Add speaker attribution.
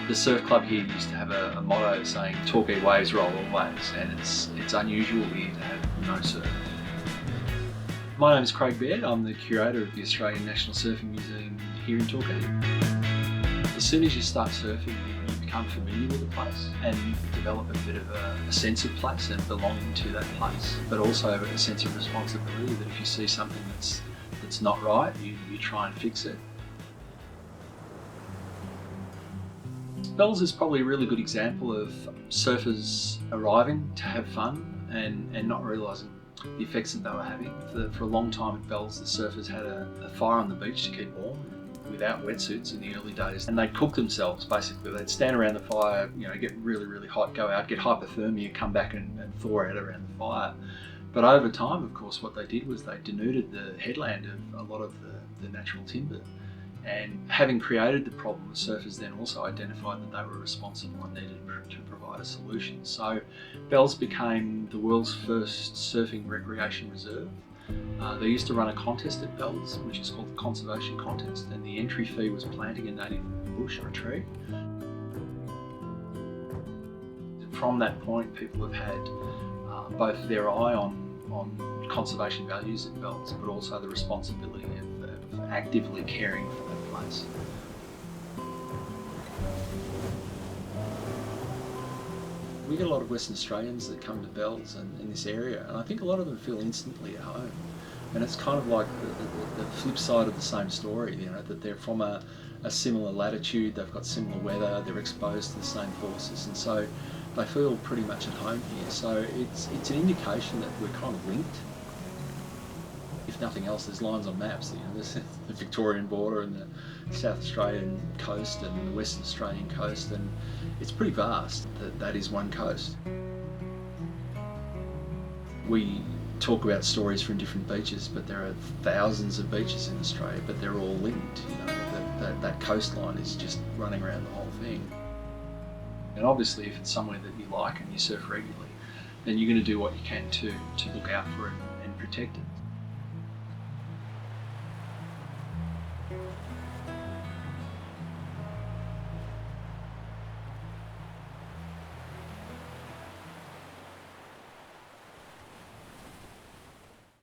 Speaker 1: The surf club here used to have a motto saying "Torquay waves roll always," and it's unusual here to have no surf. My name is Craig Baird. I'm the curator of the Australian National Surfing Museum here in Torquay. As soon as you start surfing, you become familiar with the place and develop a bit of a sense of place and belonging to that place, but also a sense of responsibility that if you see something that's not right, you try and fix it. Bells is probably a really good example of surfers arriving to have fun and not realising the effects that they were having. For a long time at Bells, the surfers had a fire on the beach to keep warm without wetsuits in the early days, and they'd cook themselves basically. They'd stand around the fire, get really, really hot, go out, get hypothermia, come back and thaw out around the fire. But over time, of course, what they did was they denuded the headland of a lot of the natural timber. And having created the problem, the surfers then also identified that they were responsible and needed to provide a solution. So Bells became the world's first surfing recreation reserve. They used to run a contest at Bells, which is called the Conservation Contest, and the entry fee was planting a native bush or a tree. From that point, people have had both their eye on conservation values at Bells, but also the responsibility of actively caring for that place. We get a lot of Western Australians that come to Bells and in this area, and I think a lot of them feel instantly at home. And it's kind of like the flip side of the same story, that they're from a similar latitude, they've got similar weather, they're exposed to the same forces, and so they feel pretty much at home here. So it's an indication that we're kind of linked. If nothing else, there's lines on maps. There's the Victorian border and the South Australian coast and the Western Australian coast, and it's pretty vast. That is one coast. We talk about stories from different beaches, but there are thousands of beaches in Australia, but they're all linked. That coastline is just running around the whole thing. And obviously, if it's somewhere that you like and you surf regularly, then you're going to do what you can to look out for it and protect it.